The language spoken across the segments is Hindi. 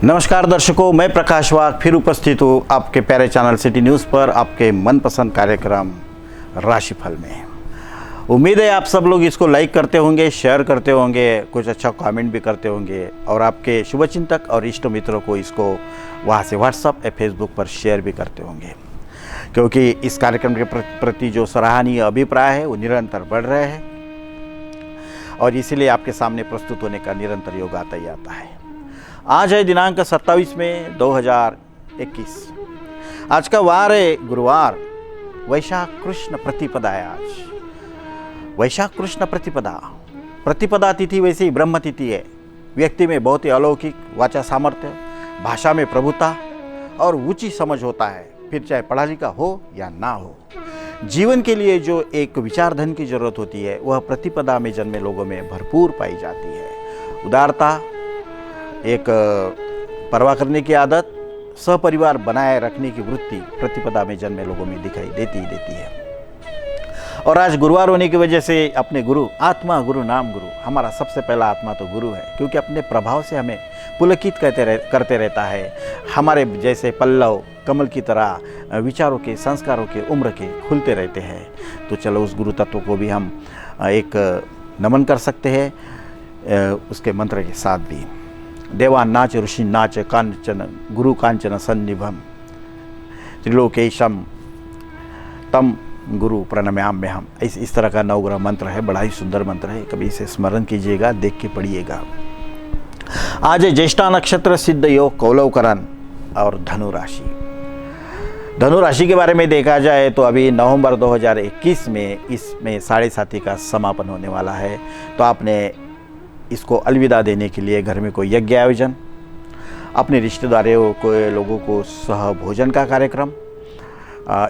नमस्कार दर्शकों, मैं प्रकाश वाघ फिर उपस्थित हूँ आपके प्यारे चैनल सिटी न्यूज़ पर आपके मनपसंद कार्यक्रम राशिफल में। उम्मीद है आप सब लोग इसको लाइक करते होंगे, शेयर करते होंगे, कुछ अच्छा कमेंट भी करते होंगे और आपके शुभचिंतक और इष्ट मित्रों को इसको वहाँ से व्हाट्सएप या फेसबुक पर शेयर भी करते होंगे, क्योंकि इस कार्यक्रम के प्रति जो सराहनीय अभिप्राय है वो निरंतर बढ़ रहे हैं और इसीलिए आपके सामने प्रस्तुत होने का निरंतर योग आता ही आता है। आज है दिनांक 27 में 2021। आज का वार है गुरुवार, वैशाख कृष्ण प्रतिपदा है। आज वैशाख कृष्ण प्रतिपदा तिथि वैसे ही ब्रह्म तिथि है। व्यक्ति में बहुत ही अलौकिक वाचा सामर्थ्य, भाषा में प्रभुता और ऊंची समझ होता है, फिर चाहे पढ़ा लिखा हो या ना हो। जीवन के लिए जो एक विचार धन की जरूरत होती है वह प्रतिपदा में जन्मे लोगों में भरपूर पाई जाती है। उदारता, एक परवाह करने की आदत, सहपरिवार बनाए रखने की वृत्ति प्रतिपदा में जन्मे लोगों में दिखाई देती ही देती है। और आज गुरुवार होने की वजह से अपने गुरु, आत्मा गुरु नाम गुरु, हमारा सबसे पहला आत्मा तो गुरु है, क्योंकि अपने प्रभाव से हमें पुलकित करते रहता है। हमारे जैसे पल्लव कमल की तरह विचारों के, संस्कारों के, उम्र के खुलते रहते हैं। तो चलो उस गुरु तत्व को भी हम एक नमन कर सकते हैं उसके मंत्र के साथ भी। देवान नाच ऋषि नाच कांचन गुरु कांचन सन्निभम त्रिलोकेशम तम गुरु प्रणम्याम्य हम। इस तरह का नवग्रह मंत्र है, बड़ा ही सुंदर मंत्र है, कभी इसे स्मरण कीजिएगा, देख के पढ़िएगा। आज है ज्येष्ठा नक्षत्र, सिद्ध योग, कौलवकरण और धनु राशि। धनु राशि के बारे में देखा जाए तो अभी नवंबर 2021 में इसमें 7.5 का समापन होने वाला है। तो आपने इसको अलविदा देने के लिए घर में कोई यज्ञ आयोजन, अपने रिश्तेदारों को, लोगों को सह भोजन का कार्यक्रम,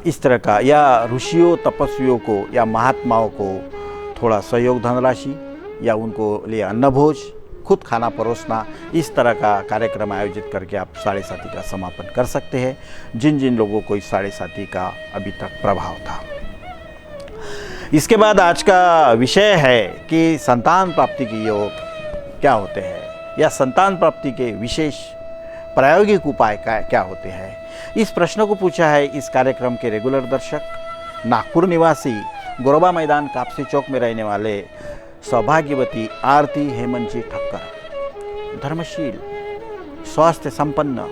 इस तरह का, या ऋषियों तपस्वियों को या महात्माओं को थोड़ा सहयोग धनराशि या उनको लिए अन्न भोज, खुद खाना परोसना, इस तरह का कार्यक्रम आयोजित करके आप 7.5 का समापन कर सकते हैं, जिन जिन लोगों को इस 7.5 का अभी तक प्रभाव था। इसके बाद आज का विषय है कि संतान प्राप्ति के योग क्या होते हैं या संतान प्राप्ति के विशेष प्रायोगिक उपाय क्या होते हैं। इस प्रश्न को पूछा है इस कार्यक्रम के रेगुलर दर्शक, नागपुर निवासी, गोरबा मैदान, कापसी चौक में रहने वाले सौभाग्यवती आरती हेमंत जी ठक्कर। धर्मशील, स्वास्थ्य संपन्न,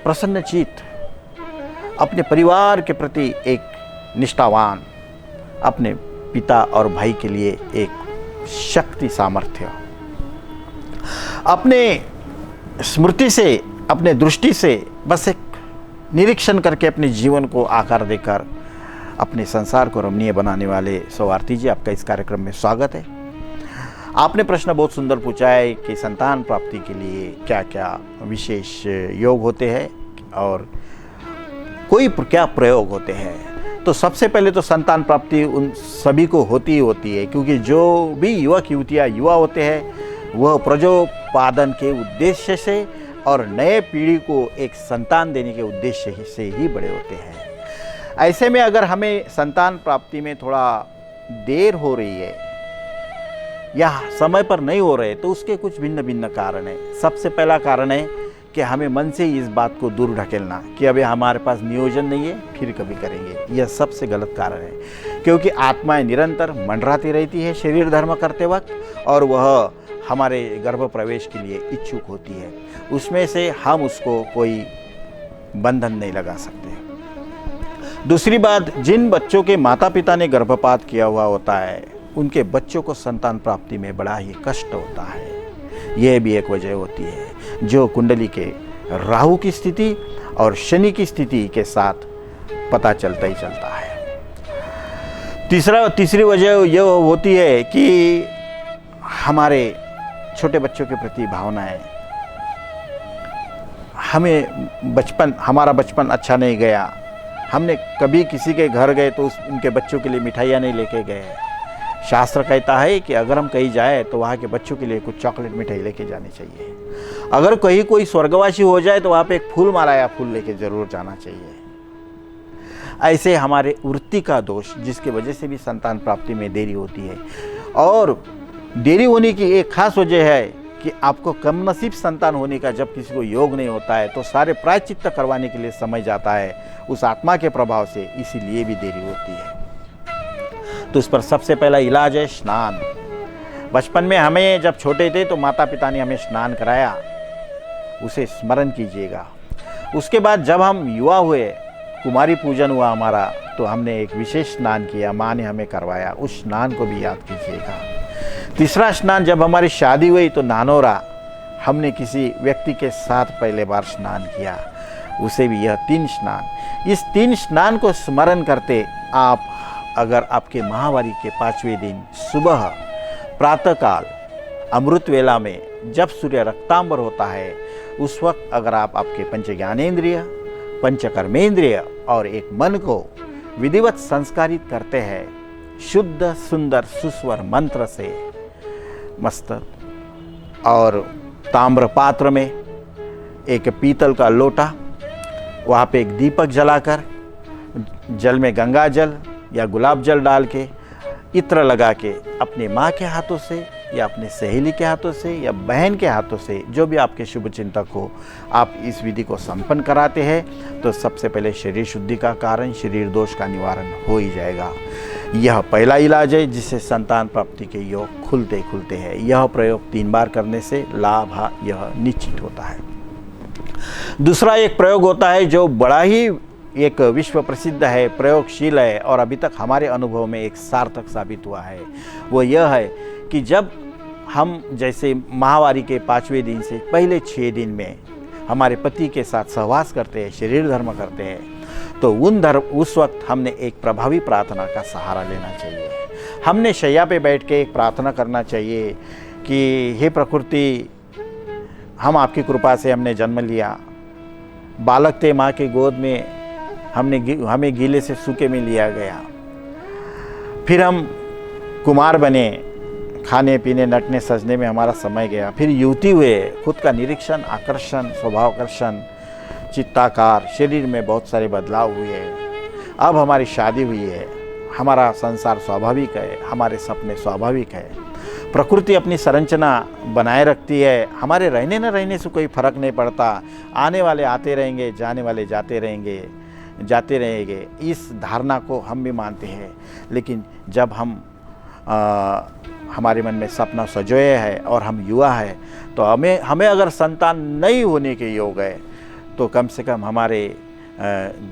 प्रसन्नचित्त, अपने परिवार के प्रति एक निष्ठावान, अपने पिता और भाई के लिए एक शक्ति सामर्थ्य, अपने स्मृति से, अपने दृष्टि से बस एक निरीक्षण करके अपने जीवन को आकार देकर अपने संसार को रमणीय बनाने वाले आरती जी, आपका इस कार्यक्रम में स्वागत है। आपने प्रश्न बहुत सुंदर पूछा है कि संतान प्राप्ति के लिए क्या क्या विशेष योग होते हैं और कोई क्या प्रयोग होते हैं। तो सबसे पहले तो संतान प्राप्ति उन सभी को होती ही होती है, क्योंकि जो भी युवक युवतियाँ युवा होते हैं वह प्रजोत्पादन के उद्देश्य से और नए पीढ़ी को एक संतान देने के उद्देश्य से ही बड़े होते हैं। ऐसे में अगर हमें संतान प्राप्ति में थोड़ा देर हो रही है या समय पर नहीं हो रहे तो उसके कुछ भिन्न भिन्न कारण है। सबसे पहला कारण है कि हमें मन से इस बात को दूर ढकेलना कि अभी हमारे पास नियोजन नहीं है, फिर कभी करेंगे। यह सबसे गलत कारण है, क्योंकि आत्माएं निरंतर मंडराती रहती है शरीर धर्म करते वक्त, और वह हमारे गर्भ प्रवेश के लिए इच्छुक होती है। उसमें से हम उसको कोई बंधन नहीं लगा सकते। दूसरी बात, जिन बच्चों के माता पिता ने गर्भपात किया हुआ होता है उनके बच्चों को संतान प्राप्ति में बड़ा ही कष्ट होता है। यह भी एक वजह होती है, जो कुंडली के राहु की स्थिति और शनि की स्थिति के साथ पता चलता ही चलता है। तीसरी वजह यह होती है कि हमारे छोटे बच्चों के प्रति भावनाएं, हमारा बचपन अच्छा नहीं गया, हमने कभी किसी के घर गए तो उनके बच्चों के लिए मिठाइयाँ नहीं लेके गए। शास्त्र कहता है कि अगर हम कहीं जाए तो वहाँ के बच्चों के लिए कुछ चॉकलेट मिठाई लेके जानी चाहिए। अगर कहीं कोई स्वर्गवासी हो जाए तो वहाँ पे एक फूल माला या फूल लेके जरूर जाना चाहिए। ऐसे हमारे वृत्ति का दोष, जिसकी वजह से भी संतान प्राप्ति में देरी होती है। और देरी होने की एक खास वजह है कि आपको कम नसीब संतान होने का जब किसी को योग नहीं होता है तो सारे प्रायश्चित्त करवाने के लिए समय जाता है उस आत्मा के प्रभाव से, इसीलिए भी देरी होती है। तो इस पर सबसे पहला इलाज है स्नान। बचपन में हमें जब छोटे थे तो माता पिता ने हमें स्नान कराया, उसे स्मरण कीजिएगा। उसके बाद जब हम युवा हुए, कुमारी पूजन हुआ हमारा, तो हमने एक विशेष स्नान किया, माँ ने हमें करवाया, उस स्नान को भी याद कीजिएगा। तीसरा स्नान जब हमारी शादी हुई तो नानोरा, हमने किसी व्यक्ति के साथ पहले बार स्नान किया, उसे भी यह 3 स्नान। इस 3 स्नान को स्मरण करते आप अगर आपके माहवारी के 5वें दिन सुबह प्रातःकाल अमृत वेला में जब सूर्य रक्तांबर होता है, उस वक्त अगर आप आपके पंच ज्ञानेंद्रिय, पंचकर्मेंद्रिय और एक मन को विधिवत संस्कारित करते हैं शुद्ध सुंदर सुस्वर मंत्र से, मस्त और ताम्र पात्र में एक पीतल का लोटा, वहाँ पे एक दीपक जलाकर जल में गंगा जल या गुलाब जल डाल के इत्र लगा के अपने माँ के हाथों से या अपने सहेली के हाथों से या बहन के हाथों से, जो भी आपके शुभ चिंतक हो, आप इस विधि को संपन्न कराते हैं तो सबसे पहले शरीर शुद्धि का कारण, शरीर दोष का निवारण हो ही जाएगा। यह पहला इलाज है जिससे संतान प्राप्ति के योग खुलते खुलते हैं। यह प्रयोग 3 बार करने से लाभ यह निश्चित होता है। दूसरा एक प्रयोग होता है जो बड़ा ही एक विश्व प्रसिद्ध है, प्रयोगशील है और अभी तक हमारे अनुभव में एक सार्थक साबित हुआ है। वो यह है कि जब हम जैसे माहवारी के 5वें दिन से पहले 6 दिन में हमारे पति के साथ सहवास करते हैं, शरीर धर्म करते हैं, तो उस वक्त हमने एक प्रभावी प्रार्थना का सहारा लेना चाहिए। हमने शैया पे बैठ के एक प्रार्थना करना चाहिए कि हे प्रकृति, हम आपकी कृपा से हमने जन्म लिया, बालक थे माँ के गोद में, हमें गीले से सूखे में लिया गया, फिर हम कुमार बने, खाने पीने नटने सजने में हमारा समय गया, फिर युवती हुए, खुद का निरीक्षण, आकर्षण, स्वभावकर्षण, चित्ताकार, शरीर में बहुत सारे बदलाव हुए, अब हमारी शादी हुई है, हमारा संसार स्वाभाविक है, हमारे सपने स्वाभाविक है, प्रकृति अपनी संरचना बनाए रखती है, हमारे रहने न रहने से कोई फर्क नहीं पड़ता, आने वाले आते रहेंगे, जाने वाले जाते रहेंगे। इस धारणा को हम भी मानते हैं, लेकिन जब हम हमारे मन में सपना सजोए है और हम युवा है तो हमें अगर संतान नहीं होने के योग है तो कम से कम हमारे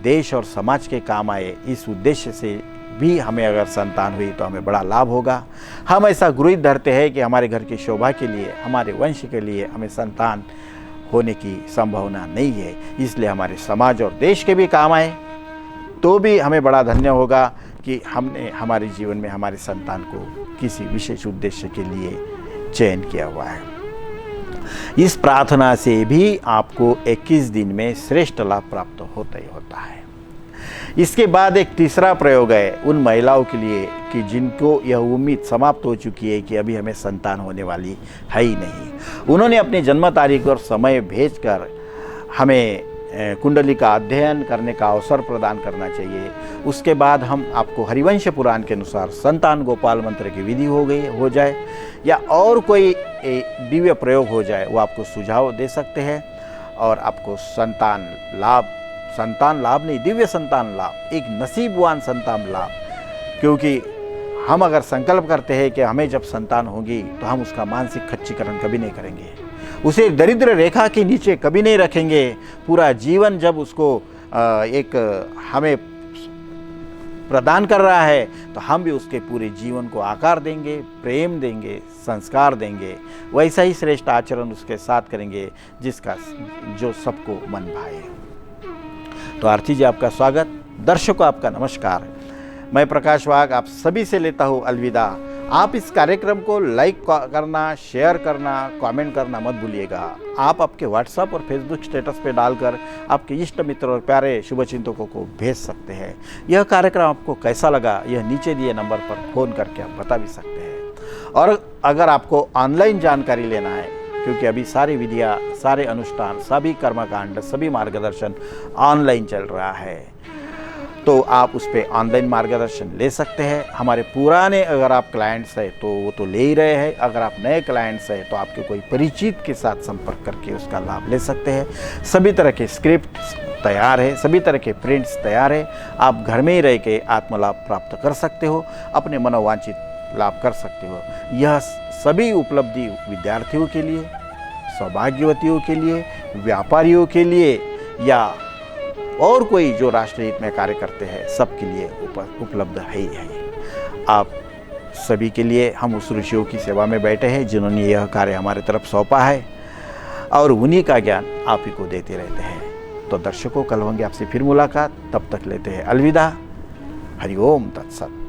देश और समाज के काम आए, इस उद्देश्य से भी हमें अगर संतान हुई तो हमें बड़ा लाभ होगा। हम ऐसा गुरुत धरते हैं कि हमारे घर की शोभा के लिए, हमारे वंश के लिए हमें संतान होने की संभावना नहीं है, इसलिए हमारे समाज और देश के भी काम आए तो भी हमें बड़ा धन्य होगा कि हमने हमारे जीवन में हमारे संतान को किसी विशेष उद्देश्य के लिए चयन किया हुआ है। इस प्रार्थना से भी आपको 21 दिन में श्रेष्ठ लाभ प्राप्त होता ही होता है। इसके बाद एक तीसरा प्रयोग है उन महिलाओं के लिए कि जिनको यह उम्मीद समाप्त हो चुकी है कि अभी हमें संतान होने वाली है ही नहीं। उन्होंने अपनी जन्म तारीख और समय भेजकर हमें कुंडली का अध्ययन करने का अवसर प्रदान करना चाहिए। उसके बाद हम आपको हरिवंश पुराण के अनुसार संतान गोपाल मंत्र की विधि हो जाए या और कोई दिव्य प्रयोग हो जाए, वो आपको सुझाव दे सकते हैं और आपको संतान लाभ नहीं, दिव्य संतान लाभ, एक नसीबवान संतान लाभ। क्योंकि हम अगर संकल्प करते हैं कि हमें जब संतान होगी तो हम उसका मानसिक खच्चीकरण कभी नहीं करेंगे, उसे दरिद्र रेखा के नीचे कभी नहीं रखेंगे। पूरा जीवन जब उसको एक हमें प्रदान कर रहा है तो हम भी उसके पूरे जीवन को आकार देंगे, प्रेम देंगे, संस्कार देंगे, वैसा ही श्रेष्ठ आचरण उसके साथ करेंगे जिसका जो सबको मन भाए। तो आरती जी आपका स्वागत, दर्शकों आपका नमस्कार। मैं प्रकाश वाघ आप सभी से लेता हूँ अलविदा। आप इस कार्यक्रम को लाइक करना, शेयर करना, कमेंट करना मत भूलिएगा। आप आपके व्हाट्सएप और फेसबुक स्टेटस पे डालकर आपके इष्ट मित्र और प्यारे शुभचिंतकों को भेज सकते हैं। यह कार्यक्रम आपको कैसा लगा यह नीचे दिए नंबर पर फ़ोन करके आप बता भी सकते हैं। और अगर आपको ऑनलाइन जानकारी लेना है, क्योंकि अभी सारी विधियाँ, सारे अनुष्ठान, सभी कर्मकांड, सभी मार्गदर्शन ऑनलाइन चल रहा है, तो आप उस पर ऑनलाइन मार्गदर्शन ले सकते हैं। हमारे पुराने अगर आप क्लाइंट्स हैं तो वो तो ले ही रहे हैं, अगर आप नए क्लाइंट्स हैं तो आपके कोई परिचित के साथ संपर्क करके उसका लाभ ले सकते हैं। सभी तरह के स्क्रिप्ट तैयार है, सभी तरह के प्रिंट्स तैयार है। आप घर में ही रह के आत्मलाभ प्राप्त कर सकते हो, अपने मनोवांछित लाभ कर सकते हो। यह सभी उपलब्धि विद्यार्थियों के लिए, सौभाग्यवतियों के लिए, व्यापारियों के लिए या और कोई जो राष्ट्र हित में कार्य करते हैं सबके लिए उपलब्ध है ही है। आप सभी के लिए हम उस ऋषियों की सेवा में बैठे हैं जिन्होंने यह कार्य हमारे तरफ सौंपा है और उन्हीं का ज्ञान आप ही को देते रहते हैं। तो दर्शकों, कल होंगे आपसे फिर मुलाकात, तब तक लेते हैं अलविदा। हरि ओम तत्सत।